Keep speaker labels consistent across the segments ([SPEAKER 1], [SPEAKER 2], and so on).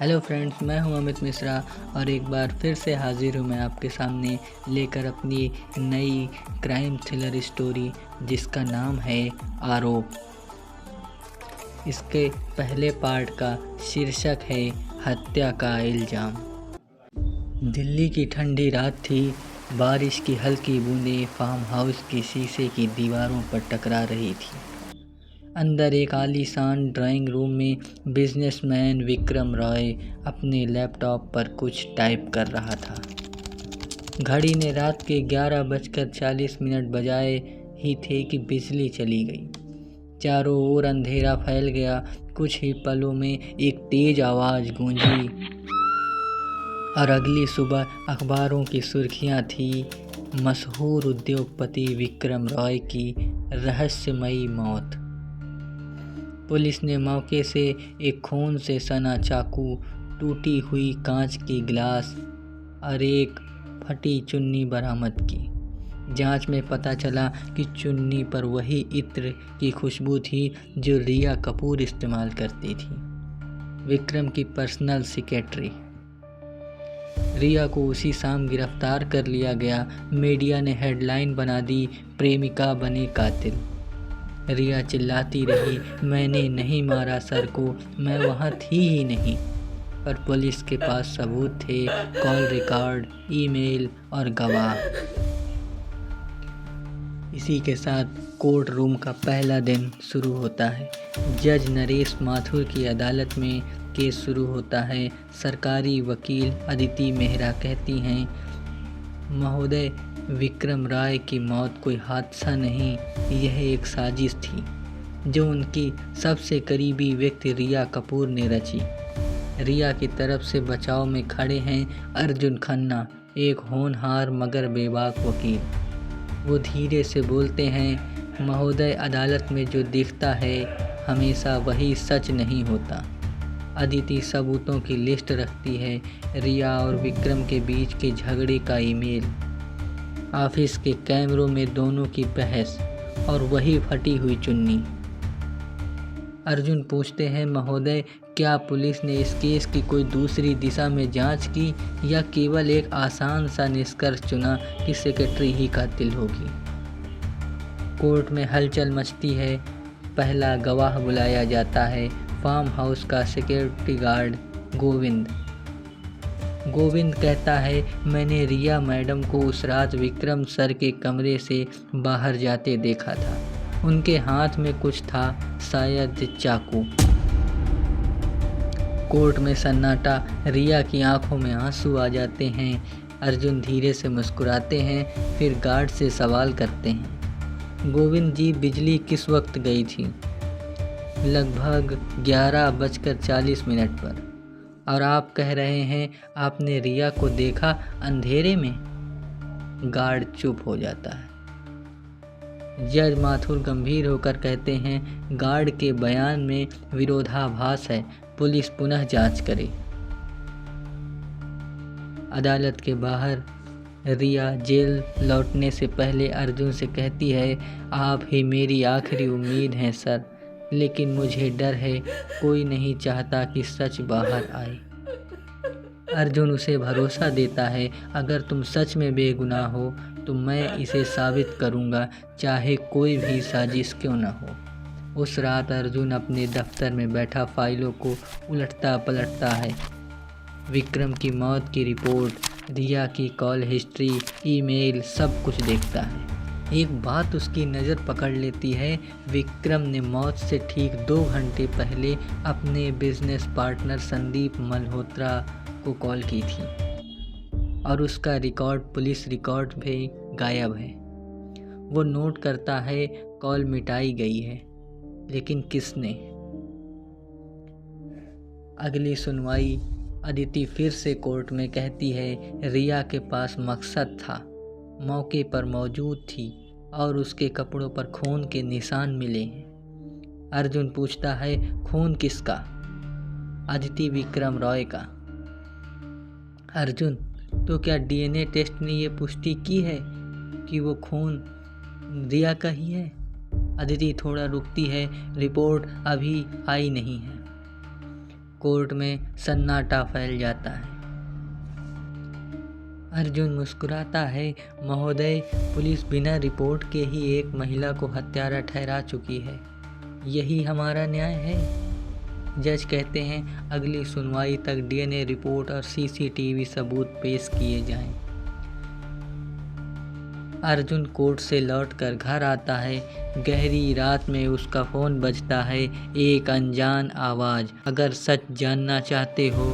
[SPEAKER 1] Hello friends, मैं हूं अमित मिश्रा और एक बार फिर से हाजिर हूं मैं आपके सामने लेकर अपनी नई क्राइम थ्रिलर स्टोरी जिसका नाम है आरोप। इसके पहले पार्ट का शीर्षक है हत्या का इल्ज़ाम। दिल्ली की ठंडी रात थी। बारिश की हल्की बूंदें फार्म हाउस की शीशे की दीवारों पर टकरा रही थी। अंदर एक आलीशान ड्राइंग रूम में बिजनेसमैन विक्रम रॉय अपने लैपटॉप पर कुछ टाइप कर रहा था। घड़ी ने रात के 11:40 बजाए ही थे कि बिजली चली गई। चारों ओर अंधेरा फैल गया। कुछ ही पलों में एक तेज आवाज़ गूंजी और अगली सुबह अखबारों की सुर्खियां थी, मशहूर उद्योगपति विक्रम रॉय की रहस्यमयी मौत। पुलिस ने मौके से एक खून से सना चाकू, टूटी हुई कांच की गिलास और एक फटी चुन्नी बरामद की। जांच में पता चला कि चुन्नी पर वही इत्र की खुशबू थी जो रिया कपूर इस्तेमाल करती थी, विक्रम की पर्सनल सेक्रेटरी। रिया को उसी शाम गिरफ्तार कर लिया गया। मीडिया ने हेडलाइन बना दी, प्रेमिका बने कातिल। रिया चिल्लाती रही, मैंने नहीं मारा सर को, मैं वहाँ थी ही नहीं। पर पुलिस के पास सबूत थे, कॉल रिकॉर्ड, ईमेल और गवाह। इसी के साथ कोर्ट रूम का पहला दिन शुरू होता है। जज नरेश माथुर की अदालत में केस शुरू होता है। सरकारी वकील अदिति मेहरा कहती हैं, महोदय, विक्रम राय की मौत कोई हादसा नहीं, यह एक साजिश थी जो उनकी सबसे करीबी व्यक्ति रिया कपूर ने रची। रिया की तरफ से बचाव में खड़े हैं अर्जुन खन्ना, एक होनहार मगर बेबाक वकील। वो धीरे से बोलते हैं, महोदय, अदालत में जो दिखता है हमेशा वही सच नहीं होता। अदिति सबूतों की लिस्ट रखती है, रिया और विक्रम के बीच के झगड़े का ईमेल, ऑफिस के कैमरों में दोनों की बहस और वही फटी हुई चुन्नी। अर्जुन पूछते हैं, महोदय, क्या पुलिस ने इस केस की कोई दूसरी दिशा में जांच की या केवल एक आसान सा निष्कर्ष चुना कि सेक्रेटरी ही कातिल होगी? कोर्ट में हलचल मचती है। पहला गवाह बुलाया जाता है, फार्म हाउस का सिक्योरिटी गार्ड गोविंद कहता है, मैंने रिया मैडम को उस रात विक्रम सर के कमरे से बाहर जाते देखा था। उनके हाथ में कुछ था, शायद चाकू। कोर्ट में सन्नाटा। रिया की आंखों में आंसू आ जाते हैं। अर्जुन धीरे से मुस्कुराते हैं, फिर गार्ड से सवाल करते हैं, गोविंद जी, बिजली किस वक्त गई थी? लगभग 11:40 पर। और आप कह रहे हैं आपने रिया को देखा अंधेरे में? गार्ड चुप हो जाता है। जज माथुर गंभीर होकर कहते हैं, गार्ड के बयान में विरोधाभास है, पुलिस पुनः जांच करे। अदालत के बाहर रिया जेल लौटने से पहले अर्जुन से कहती है, आप ही मेरी आखिरी उम्मीद हैं सर, लेकिन मुझे डर है, कोई नहीं चाहता कि सच बाहर आए। अर्जुन उसे भरोसा देता है, अगर तुम सच में बेगुनाह हो तो मैं इसे साबित करूंगा, चाहे कोई भी साजिश क्यों न हो। उस रात अर्जुन अपने दफ्तर में बैठा फाइलों को उलटता पलटता है। विक्रम की मौत की रिपोर्ट, रिया की कॉल हिस्ट्री, ईमेल, सब कुछ देखता है। एक बात उसकी नज़र पकड़ लेती है, विक्रम ने मौत से ठीक 2 घंटे पहले अपने बिजनेस पार्टनर संदीप मल्होत्रा को कॉल की थी और उसका रिकॉर्ड पुलिस रिकॉर्ड में गायब है। वो नोट करता है, कॉल मिटाई गई है, लेकिन किसने? अगली सुनवाई। अदिति फिर से कोर्ट में कहती है, रिया के पास मकसद था, मौके पर मौजूद थी और उसके कपड़ों पर खून के निशान मिले हैं। अर्जुन पूछता है, खून किसका? अदिति, विक्रम रॉय का। अर्जुन, तो क्या डीएनए टेस्ट ने ये पुष्टि की है कि वो खून रिया का ही है? अदिति थोड़ा रुकती है, रिपोर्ट अभी आई नहीं है। कोर्ट में सन्नाटा फैल जाता है। अर्जुन मुस्कुराता है, महोदय, पुलिस बिना रिपोर्ट के ही एक महिला को हत्यारा ठहरा चुकी है। यही हमारा न्याय है। जज कहते हैं अगली सुनवाई तक डीएनए रिपोर्ट और सीसीटीवी सबूत पेश किए जाएं। अर्जुन कोर्ट से लौटकर घर आता है। गहरी रात में उसका फ़ोन बजता है। एक अनजान आवाज़, अगर सच जानना चाहते हो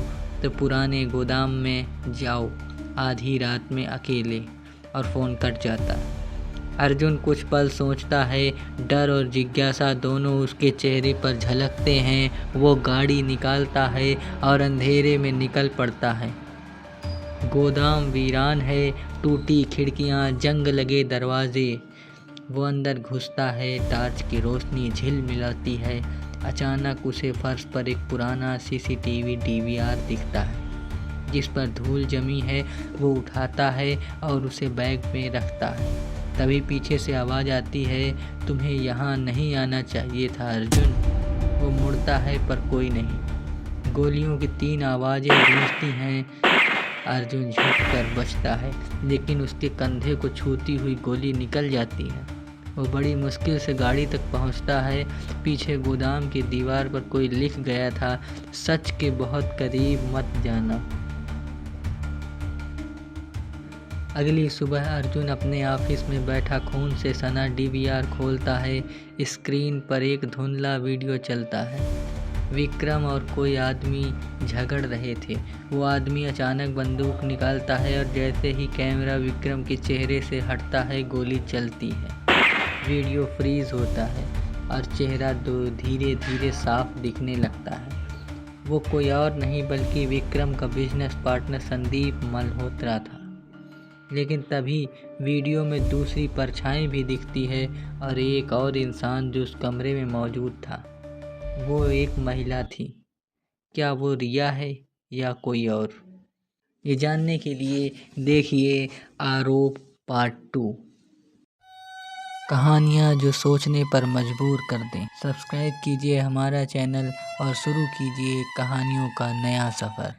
[SPEAKER 1] तो पुराने गोदाम में जाओ, आधी रात में अकेले। और फ़ोन कट जाता है। अर्जुन कुछ पल सोचता है। डर और जिज्ञासा दोनों उसके चेहरे पर झलकते हैं। वो गाड़ी निकालता है और अंधेरे में निकल पड़ता है। गोदाम वीरान है, टूटी खिड़कियां, जंग लगे दरवाजे। वो अंदर घुसता है। टार्च की रोशनी झिलमिलाती है। अचानक उसे फर्श पर एक पुराना सीसीटीवी डीवीआर दिखता है जिस पर धूल जमी है। वो उठाता है और उसे बैग में रखता है। तभी पीछे से आवाज़ आती है, तुम्हें यहाँ नहीं आना चाहिए था अर्जुन। वो मुड़ता है पर कोई नहीं। गोलियों की 3 आवाज़ें गूंजती हैं। अर्जुन झुककर बचता है, लेकिन उसके कंधे को छूती हुई गोली निकल जाती है। वो बड़ी मुश्किल से गाड़ी तक पहुंचता है। पीछे गोदाम की दीवार पर कोई लिख गया था, सच के बहुत करीब मत जाना। अगली सुबह अर्जुन अपने ऑफिस में बैठा खून से सना डीवीआर खोलता है। स्क्रीन पर एक धुंधला वीडियो चलता है। विक्रम और कोई आदमी झगड़ रहे थे। वो आदमी अचानक बंदूक निकालता है और जैसे ही कैमरा विक्रम के चेहरे से हटता है, गोली चलती है। वीडियो फ्रीज होता है और चेहरा धीरे धीरे साफ दिखने लगता है। वो कोई और नहीं बल्कि विक्रम का बिजनेस पार्टनर संदीप मल्होत्रा था। लेकिन तभी वीडियो में दूसरी परछाई भी दिखती है और एक और इंसान जो उस कमरे में मौजूद था। वो एक महिला थी। क्या वो रिया है या कोई और? ये जानने के लिए देखिए आरोप पार्ट 2। कहानियाँ जो सोचने पर मजबूर कर दें। सब्सक्राइब कीजिए हमारा चैनल और शुरू कीजिए कहानियों का नया सफ़र।